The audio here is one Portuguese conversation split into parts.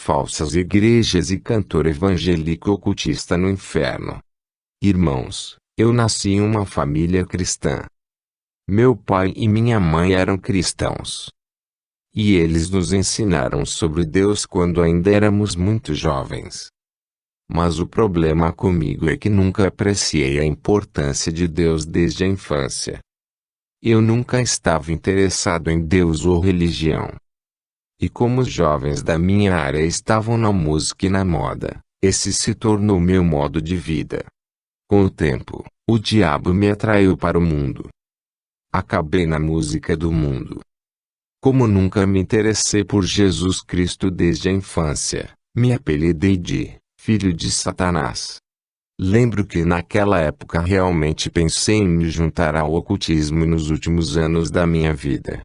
falsas igrejas e cantor evangélico ocultista no inferno. Irmãos, eu nasci em uma família cristã. Meu pai e minha mãe eram cristãos. E eles nos ensinaram sobre Deus quando ainda éramos muito jovens. Mas o problema comigo é que nunca apreciei a importância de Deus desde a infância. Eu nunca estava interessado em Deus ou religião. E como os jovens da minha área estavam na música e na moda, esse se tornou meu modo de vida. Com o tempo, o diabo me atraiu para o mundo. Acabei na música do mundo. Como nunca me interessei por Jesus Cristo desde a infância, me apelidei de Filho de Satanás. Lembro que naquela época realmente pensei em me juntar ao ocultismo nos últimos anos da minha vida.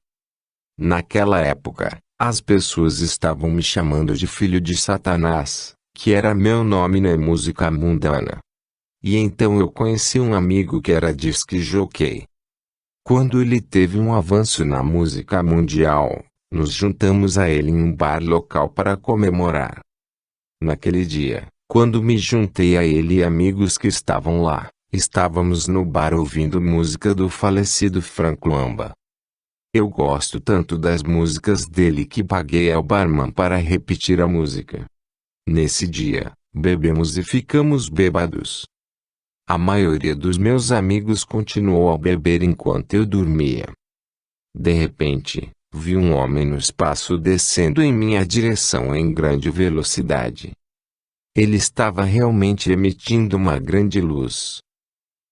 Naquela época, as pessoas estavam me chamando de Filho de Satanás, que era meu nome na música mundana. E então eu conheci um amigo que era disc jockey. Quando ele teve um avanço na música mundial, nos juntamos a ele em um bar local para comemorar. Naquele dia, quando me juntei a ele e amigos que estavam lá, estávamos no bar ouvindo música do falecido Frank Lamba. Eu gosto tanto das músicas dele que paguei ao barman para repetir a música. Nesse dia, bebemos e ficamos bêbados. A maioria dos meus amigos continuou a beber enquanto eu dormia. De repente, vi um homem no espaço descendo em minha direção em grande velocidade. Ele estava realmente emitindo uma grande luz.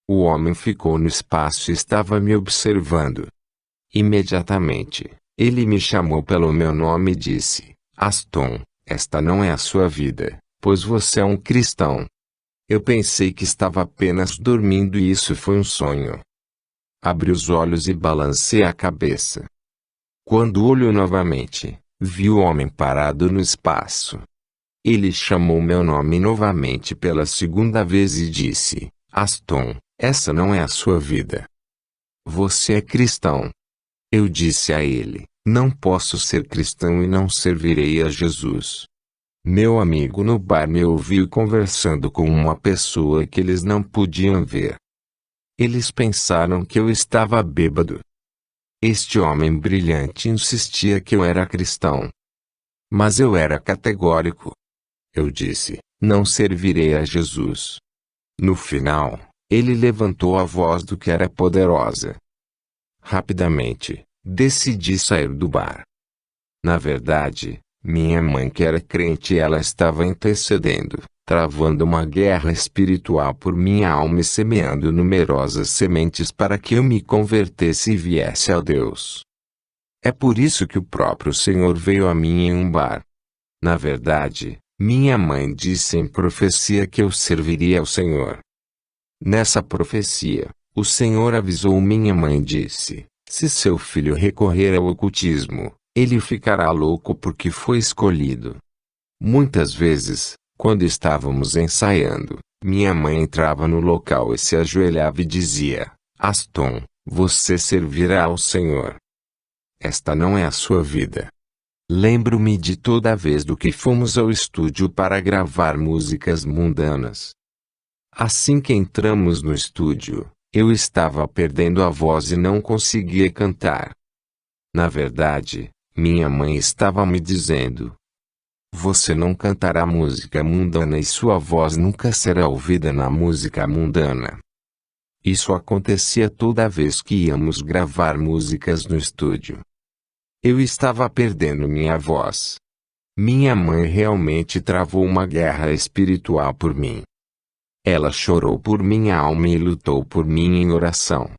O homem ficou no espaço e estava me observando. Imediatamente, ele me chamou pelo meu nome e disse: Aston, esta não é a sua vida, pois você é um cristão. Eu pensei que estava apenas dormindo e isso foi um sonho. Abri os olhos e balancei a cabeça. Quando olhou novamente, vi o homem parado no espaço. Ele chamou meu nome novamente pela segunda vez e disse: Aston, essa não é a sua vida. Você é cristão. Eu disse a ele: não posso ser cristão e não servirei a Jesus. Meu amigo no bar me ouviu conversando com uma pessoa que eles não podiam ver. Eles pensaram que eu estava bêbado. Este homem brilhante insistia que eu era cristão. Mas eu era categórico. Eu disse: não servirei a Jesus. No final, ele levantou a voz do que era poderosa. Rapidamente, decidi sair do bar. Na verdade, minha mãe que era crente, ela estava intercedendo, travando uma guerra espiritual por minha alma e semeando numerosas sementes para que eu me convertesse e viesse a Deus. É por isso que o próprio Senhor veio a mim em um bar. Na verdade, minha mãe disse em profecia que eu serviria ao Senhor. Nessa profecia, o Senhor avisou minha mãe e disse: se seu filho recorrer ao ocultismo, ele ficará louco porque foi escolhido. Muitas vezes, quando estávamos ensaiando, minha mãe entrava no local e se ajoelhava e dizia: Aston, você servirá ao Senhor. Esta não é a sua vida. Lembro-me de toda vez do que fomos ao estúdio para gravar músicas mundanas. Assim que entramos no estúdio, eu estava perdendo a voz e não conseguia cantar. Na verdade, minha mãe estava me dizendo: você não cantará música mundana e sua voz nunca será ouvida na música mundana. Isso acontecia toda vez que íamos gravar músicas no estúdio. Eu estava perdendo minha voz. Minha mãe realmente travou uma guerra espiritual por mim. Ela chorou por minha alma e lutou por mim em oração.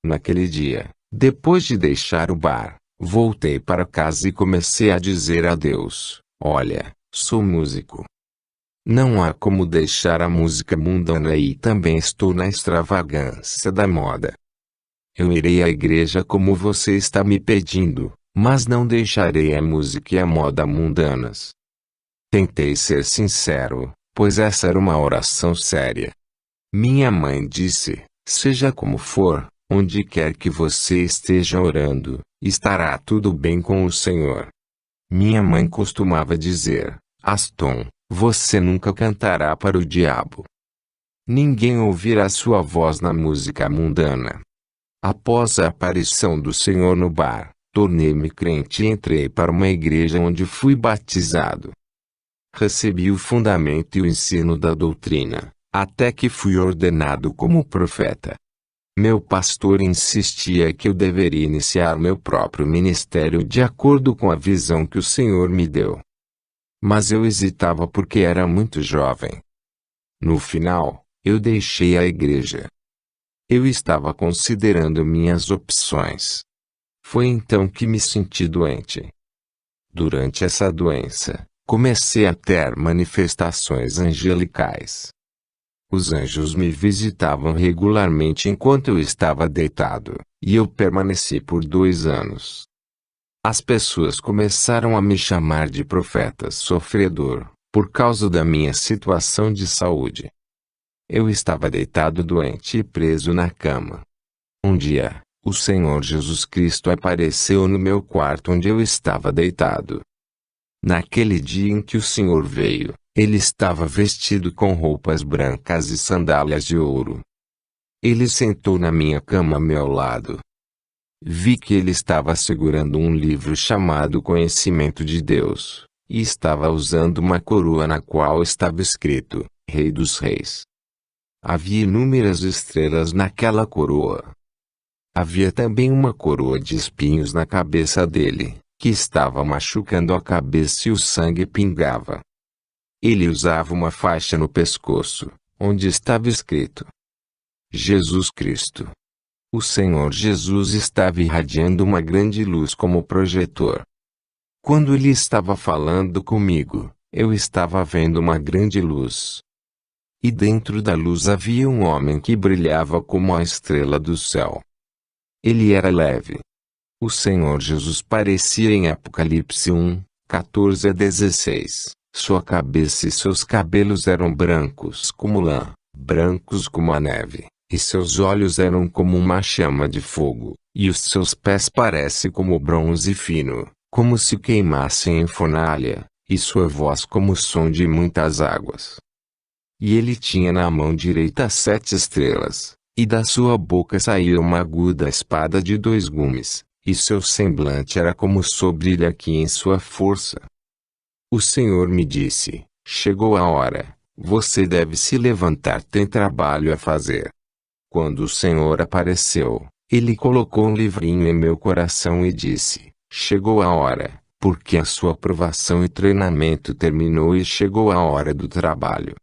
Naquele dia, depois de deixar o bar, voltei para casa e comecei a dizer a Deus: olha, sou músico. Não há como deixar a música mundana e também estou na extravagância da moda. Eu irei à igreja como você está me pedindo, mas não deixarei a música e a moda mundanas. Tentei ser sincero, pois essa era uma oração séria. Minha mãe disse: seja como for, onde quer que você esteja orando, estará tudo bem com o Senhor. Minha mãe costumava dizer: Aston, você nunca cantará para o diabo. Ninguém ouvirá sua voz na música mundana. Após a aparição do Senhor no bar, tornei-me crente e entrei para uma igreja onde fui batizado. Recebi o fundamento e o ensino da doutrina, até que fui ordenado como profeta. Meu pastor insistia que eu deveria iniciar meu próprio ministério de acordo com a visão que o Senhor me deu. Mas eu hesitava porque era muito jovem. No final, eu deixei a igreja. Eu estava considerando minhas opções. Foi então que me senti doente. Durante essa doença, comecei a ter manifestações angelicais. Os anjos me visitavam regularmente enquanto eu estava deitado, e eu permaneci por 2 anos. As pessoas começaram a me chamar de profeta sofredor, por causa da minha situação de saúde. Eu estava deitado doente e preso na cama. Um dia, o Senhor Jesus Cristo apareceu no meu quarto onde eu estava deitado. Naquele dia em que o Senhor veio, ele estava vestido com roupas brancas e sandálias de ouro. Ele sentou na minha cama ao meu lado. Vi que ele estava segurando um livro chamado Conhecimento de Deus, e estava usando uma coroa na qual estava escrito, Rei dos Reis. Havia inúmeras estrelas naquela coroa. Havia também uma coroa de espinhos na cabeça dele, que estava machucando a cabeça e o sangue pingava. Ele usava uma faixa no pescoço, onde estava escrito Jesus Cristo. O Senhor Jesus estava irradiando uma grande luz como projetor. Quando ele estava falando comigo, eu estava vendo uma grande luz. E dentro da luz havia um homem que brilhava como a estrela do céu. Ele era leve. O Senhor Jesus parecia em Apocalipse 1, 14 a 16. Sua cabeça e seus cabelos eram brancos como lã, brancos como a neve, e seus olhos eram como uma chama de fogo, e os seus pés parecem como bronze fino, como se queimassem em fornalha, e sua voz como o som de muitas águas. E ele tinha na mão direita 7 estrelas, e da sua boca saía uma aguda espada de 2 gumes, e seu semblante era como o sol brilha aqui em sua força. O Senhor me disse, chegou a hora, você deve se levantar, tem trabalho a fazer. Quando o Senhor apareceu, ele colocou um livrinho em meu coração e disse, chegou a hora, porque a sua aprovação e treinamento terminou e chegou a hora do trabalho.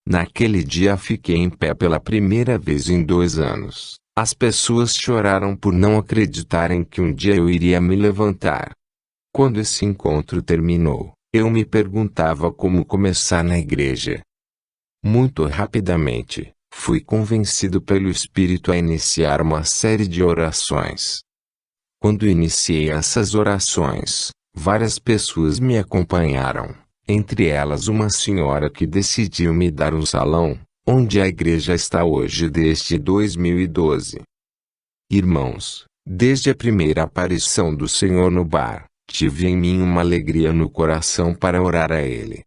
Naquele dia fiquei em pé pela primeira vez em 2 anos. As pessoas choraram por não acreditarem que um dia eu iria me levantar. Quando esse encontro terminou, eu me perguntava como começar na igreja. Muito rapidamente, fui convencido pelo Espírito a iniciar uma série de orações. Quando iniciei essas orações, várias pessoas me acompanharam, entre elas uma senhora que decidiu me dar um salão, onde a igreja está hoje desde 2012. Irmãos, desde a primeira aparição do Senhor no bar, tive em mim uma alegria no coração para orar a Ele.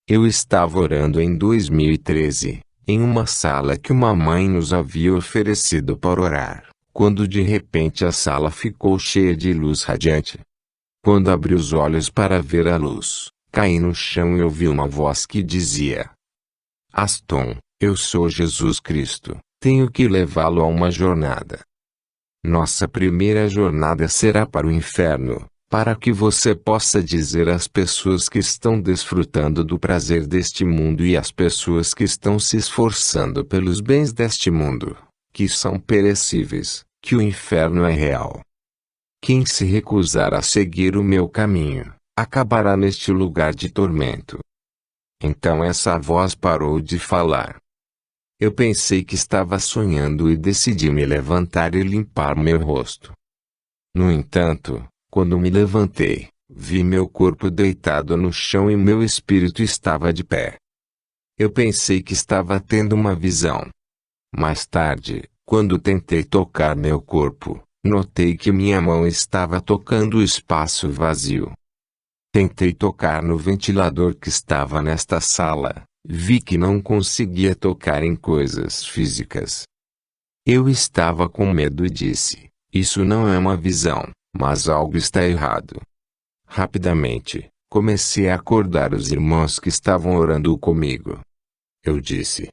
Eu estava orando em 2013, em uma sala que uma mãe nos havia oferecido para orar, quando de repente a sala ficou cheia de luz radiante. Quando abri os olhos para ver a luz, caí no chão e ouvi uma voz que dizia: Aston, eu sou Jesus Cristo, tenho que levá-lo a uma jornada. Nossa primeira jornada será para o inferno, para que você possa dizer às pessoas que estão desfrutando do prazer deste mundo e às pessoas que estão se esforçando pelos bens deste mundo, que são perecíveis, que o inferno é real. Quem se recusar a seguir o meu caminho, acabará neste lugar de tormento. Então essa voz parou de falar. Eu pensei que estava sonhando e decidi me levantar e limpar meu rosto. No entanto, quando me levantei, vi meu corpo deitado no chão e meu espírito estava de pé. Eu pensei que estava tendo uma visão. Mais tarde, quando tentei tocar meu corpo, notei que minha mão estava tocando o espaço vazio. Tentei tocar no ventilador que estava nesta sala, vi que não conseguia tocar em coisas físicas. Eu estava com medo e disse: isso não é uma visão, mas algo está errado. Rapidamente, comecei a acordar os irmãos que estavam orando comigo. Eu disse: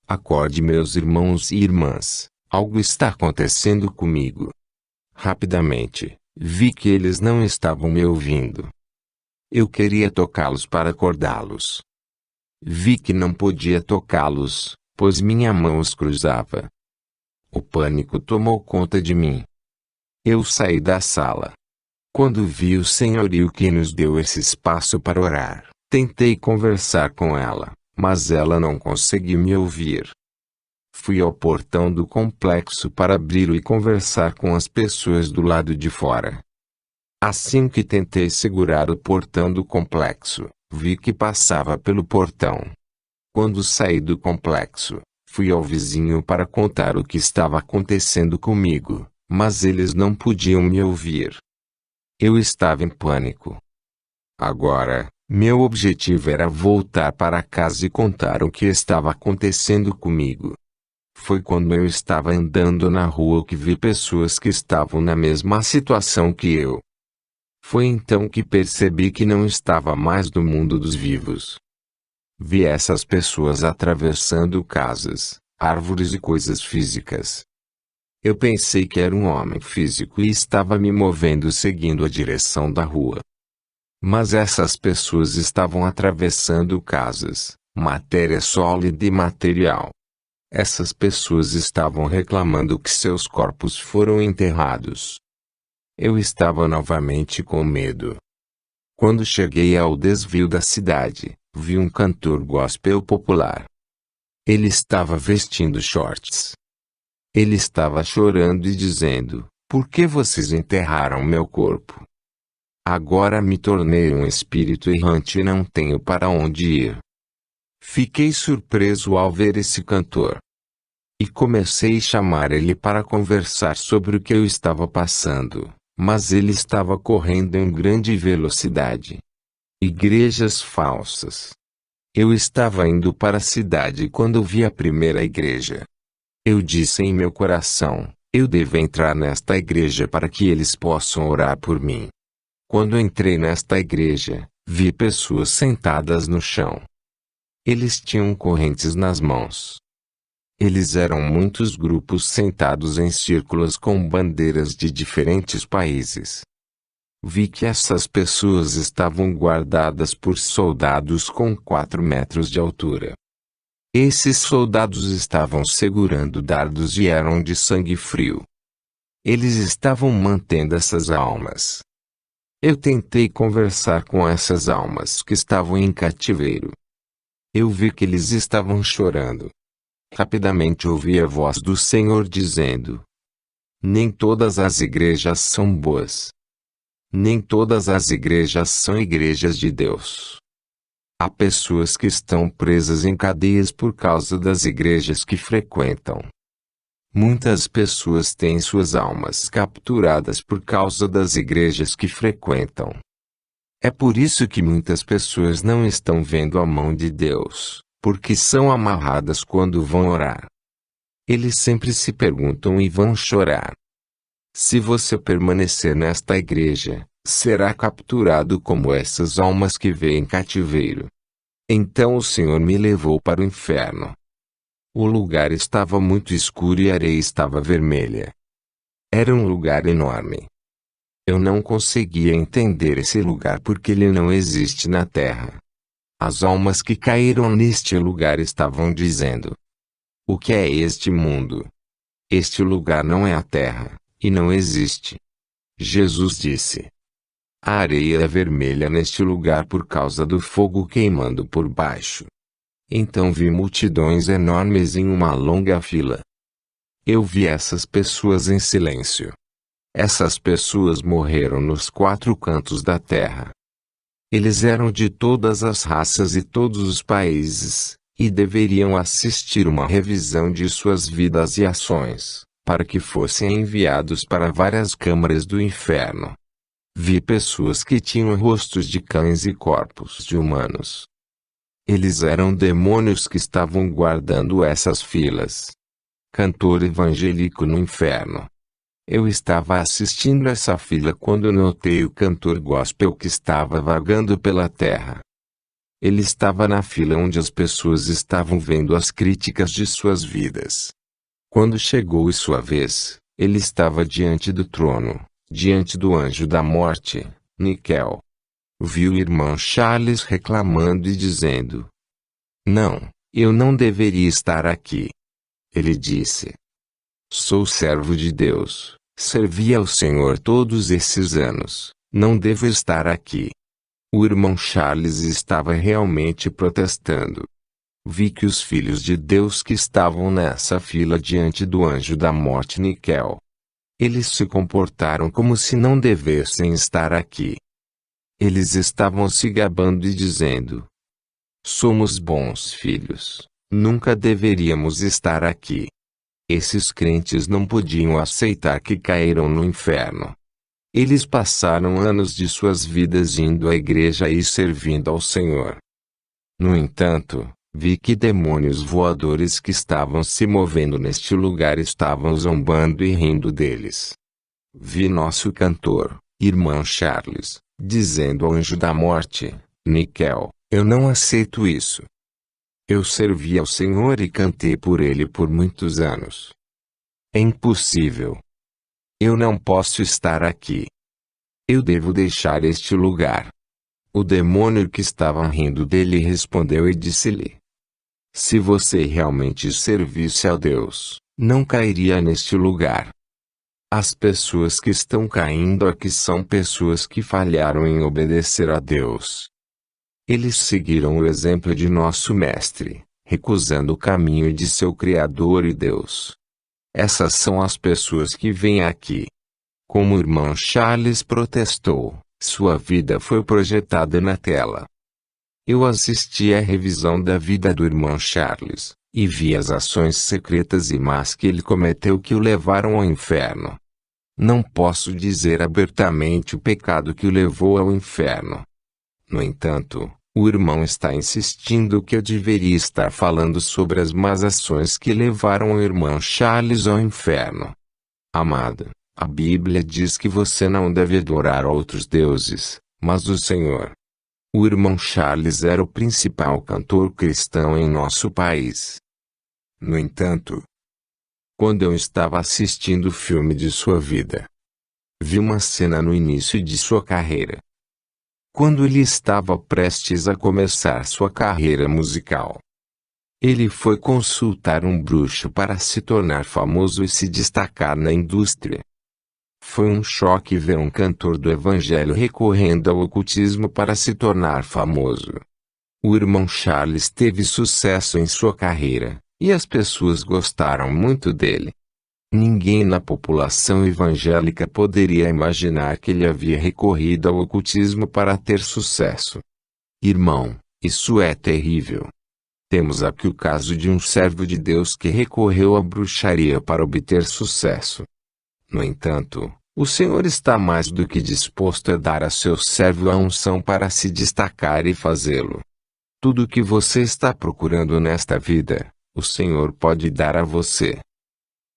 acorde meus irmãos e irmãs, algo está acontecendo comigo. Rapidamente, vi que eles não estavam me ouvindo. Eu queria tocá-los para acordá-los. Vi que não podia tocá-los, pois minha mão os cruzava. O pânico tomou conta de mim. Eu saí da sala. Quando vi o senhorio que nos deu esse espaço para orar, tentei conversar com ela, mas ela não conseguiu me ouvir. Fui ao portão do complexo para abri-lo e conversar com as pessoas do lado de fora. Assim que tentei segurar o portão do complexo, vi que passava pelo portão. Quando saí do complexo, fui ao vizinho para contar o que estava acontecendo comigo, mas eles não podiam me ouvir. Eu estava em pânico. Agora, meu objetivo era voltar para casa e contar o que estava acontecendo comigo. Foi quando eu estava andando na rua que vi pessoas que estavam na mesma situação que eu. Foi então que percebi que não estava mais no mundo dos vivos. Vi essas pessoas atravessando casas, árvores e coisas físicas. Eu pensei que era um homem físico e estava me movendo seguindo a direção da rua. Mas essas pessoas estavam atravessando casas, matéria sólida e material. Essas pessoas estavam reclamando que seus corpos foram enterrados. Eu estava novamente com medo. Quando cheguei ao desvio da cidade, vi um cantor gospel popular. Ele estava vestindo shorts. Ele estava chorando e dizendo: por que vocês enterraram meu corpo? Agora me tornei um espírito errante e não tenho para onde ir. Fiquei surpreso ao ver esse cantor. E comecei a chamar ele para conversar sobre o que eu estava passando. Mas ele estava correndo em grande velocidade. Igrejas falsas. Eu estava indo para a cidade quando vi a primeira igreja. Eu disse em meu coração: eu devo entrar nesta igreja para que eles possam orar por mim. Quando entrei nesta igreja, vi pessoas sentadas no chão. Eles tinham correntes nas mãos. Eles eram muitos grupos sentados em círculos com bandeiras de diferentes países. Vi que essas pessoas estavam guardadas por soldados com 4 metros de altura. Esses soldados estavam segurando dardos e eram de sangue frio. Eles estavam mantendo essas almas. Eu tentei conversar com essas almas que estavam em cativeiro. Eu vi que eles estavam chorando. Rapidamente ouvi a voz do Senhor dizendo: nem todas as igrejas são boas. Nem todas as igrejas são igrejas de Deus. Há pessoas que estão presas em cadeias por causa das igrejas que frequentam. Muitas pessoas têm suas almas capturadas por causa das igrejas que frequentam. É por isso que muitas pessoas não estão vendo a mão de Deus, porque são amarradas quando vão orar. Eles sempre se perguntam e vão chorar. Se você permanecer nesta igreja, será capturado como essas almas que vêem cativeiro. Então o Senhor me levou para o inferno. O lugar estava muito escuro e a areia estava vermelha. Era um lugar enorme. Eu não conseguia entender esse lugar porque ele não existe na terra. As almas que caíram neste lugar estavam dizendo: o que é este mundo? Este lugar não é a terra, e não existe. Jesus disse: a areia é vermelha neste lugar por causa do fogo queimando por baixo. Então vi multidões enormes em uma longa fila. Eu vi essas pessoas em silêncio. Essas pessoas morreram nos 4 cantos da terra. Eles eram de todas as raças e todos os países, e deveriam assistir uma revisão de suas vidas e ações, para que fossem enviados para várias câmaras do inferno. Vi pessoas que tinham rostos de cães e corpos de humanos. Eles eram demônios que estavam guardando essas filas. Cantor evangélico no inferno. Eu estava assistindo essa fila quando notei o cantor gospel que estava vagando pela terra. Ele estava na fila onde as pessoas estavam vendo as críticas de suas vidas. Quando chegou sua vez, ele estava diante do trono, diante do anjo da morte, Níquel. Vi o irmão Charles reclamando e dizendo: "Não, eu não deveria estar aqui." Ele disse: "Sou servo de Deus, servi ao Senhor todos esses anos, não devo estar aqui." O irmão Charles estava realmente protestando. Vi que os filhos de Deus que estavam nessa fila diante do anjo da morte Níquel. Eles se comportaram como se não devessem estar aqui. Eles estavam se gabando e dizendo: "Somos bons filhos, nunca deveríamos estar aqui." Esses crentes não podiam aceitar que caíram no inferno. Eles passaram anos de suas vidas indo à igreja e servindo ao Senhor. No entanto, vi que demônios voadores que estavam se movendo neste lugar estavam zombando e rindo deles. Vi nosso cantor, irmão Charles, dizendo ao anjo da morte, Níquel: "Eu não aceito isso. Eu servi ao Senhor e cantei por ele por muitos anos. É impossível. Eu não posso estar aqui. Eu devo deixar este lugar." O demônio que estava rindo dele respondeu e disse-lhe: "Se você realmente servisse a Deus, não cairia neste lugar. As pessoas que estão caindo aqui são pessoas que falharam em obedecer a Deus. Eles seguiram o exemplo de nosso Mestre, recusando o caminho de seu Criador e Deus. Essas são as pessoas que vêm aqui." Como o irmão Charles protestou, sua vida foi projetada na tela. Eu assisti à revisão da vida do irmão Charles, e vi as ações secretas e más que ele cometeu que o levaram ao inferno. Não posso dizer abertamente o pecado que o levou ao inferno. No entanto, o irmão está insistindo que eu deveria estar falando sobre as más ações que levaram o irmão Charles ao inferno. Amado, a Bíblia diz que você não deve adorar outros deuses, mas o Senhor. O irmão Charles era o principal cantor cristão em nosso país. No entanto, quando eu estava assistindo o filme de sua vida, vi uma cena no início de sua carreira. Quando ele estava prestes a começar sua carreira musical, ele foi consultar um bruxo para se tornar famoso e se destacar na indústria. Foi um choque ver um cantor do evangelho recorrendo ao ocultismo para se tornar famoso. O irmão Charles teve sucesso em sua carreira, e as pessoas gostaram muito dele. Ninguém na população evangélica poderia imaginar que ele havia recorrido ao ocultismo para ter sucesso. Irmão, isso é terrível. Temos aqui o caso de um servo de Deus que recorreu à bruxaria para obter sucesso. No entanto, o Senhor está mais do que disposto a dar a seu servo a unção para se destacar e fazê-lo. Tudo o que você está procurando nesta vida, o Senhor pode dar a você.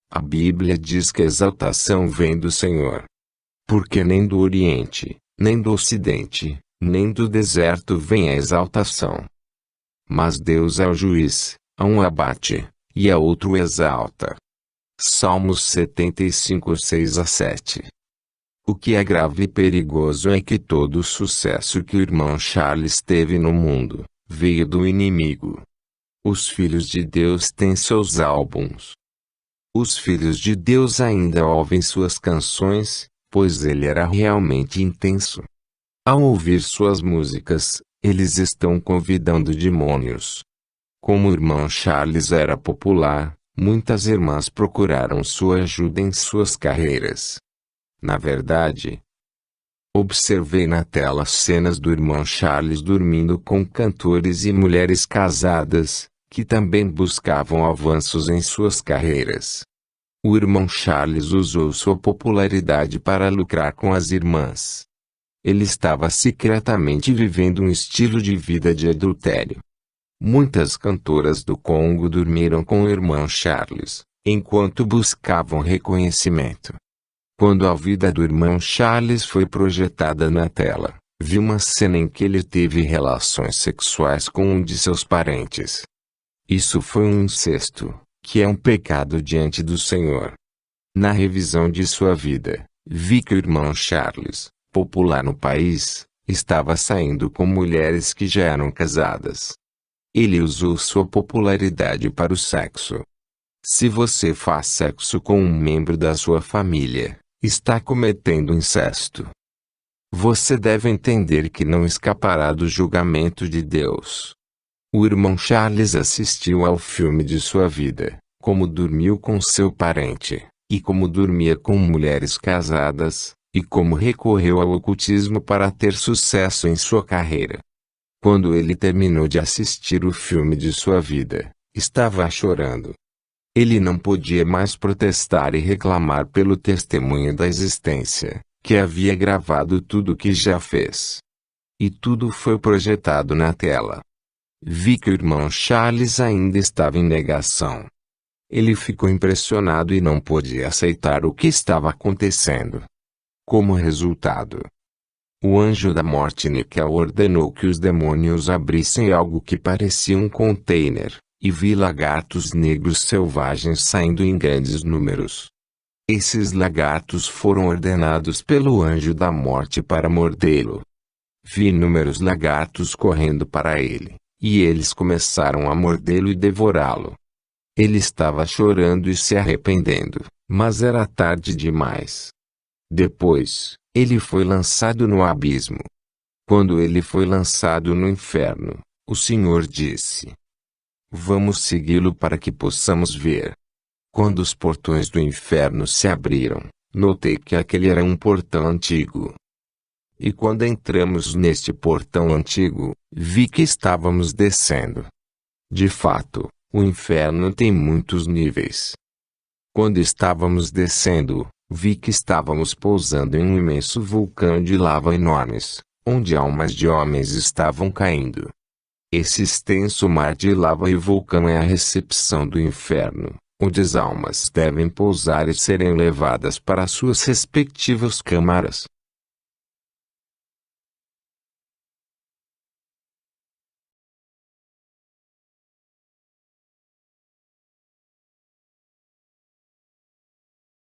A Bíblia diz que a exaltação vem do Senhor. Porque nem do Oriente, nem do Ocidente, nem do deserto vem a exaltação. Mas Deus é o juiz, a um abate, e a outro exalta. Salmos 75, 6-7. O que é grave e perigoso é que todo o sucesso que o irmão Charles teve no mundo, veio do inimigo. Os filhos de Deus têm seus álbuns. Os filhos de Deus ainda ouvem suas canções, pois ele era realmente intenso. Ao ouvir suas músicas, eles estão convidando demônios. Como o irmão Charles era popular, muitas irmãs procuraram sua ajuda em suas carreiras. Na verdade, observei na tela cenas do irmão Charles dormindo com cantores e mulheres casadas, que também buscavam avanços em suas carreiras. O irmão Charles usou sua popularidade para lucrar com as irmãs. Ele estava secretamente vivendo um estilo de vida de adultério. Muitas cantoras do Congo dormiram com o irmão Charles, enquanto buscavam reconhecimento. Quando a vida do irmão Charles foi projetada na tela, vi uma cena em que ele teve relações sexuais com um de seus parentes. Isso foi um incesto, que é um pecado diante do Senhor. Na revisão de sua vida, vi que o irmão Charles, popular no país, estava saindo com mulheres que já eram casadas. Ele usou sua popularidade para o sexo. Se você faz sexo com um membro da sua família, está cometendo incesto. Você deve entender que não escapará do julgamento de Deus. O irmão Charles assistiu ao filme de sua vida, como dormiu com seu parente, e como dormia com mulheres casadas, e como recorreu ao ocultismo para ter sucesso em sua carreira. Quando ele terminou de assistir o filme de sua vida, estava chorando. Ele não podia mais protestar e reclamar pelo testemunho da existência, que havia gravado tudo o que já fez. E tudo foi projetado na tela. Vi que o irmão Charles ainda estava em negação. Ele ficou impressionado e não podia aceitar o que estava acontecendo. Como resultado, o anjo da morte Níquel ordenou que os demônios abrissem algo que parecia um container, e vi lagartos negros selvagens saindo em grandes números. Esses lagartos foram ordenados pelo anjo da morte para mordê-lo. Vi inúmeros lagartos correndo para ele, e eles começaram a mordê-lo e devorá-lo. Ele estava chorando e se arrependendo, mas era tarde demais. Depois, ele foi lançado no abismo. Quando ele foi lançado no inferno, o Senhor disse: "Vamos segui-lo para que possamos ver." Quando os portões do inferno se abriram, notei que aquele era um portão antigo. E quando entramos neste portão antigo, vi que estávamos descendo. De fato, o inferno tem muitos níveis. Quando estávamos descendo, vi que estávamos pousando em um imenso vulcão de lava enormes, onde almas de homens estavam caindo. Esse extenso mar de lava e vulcão é a recepção do inferno, onde as almas devem pousar e serem levadas para suas respectivas câmaras.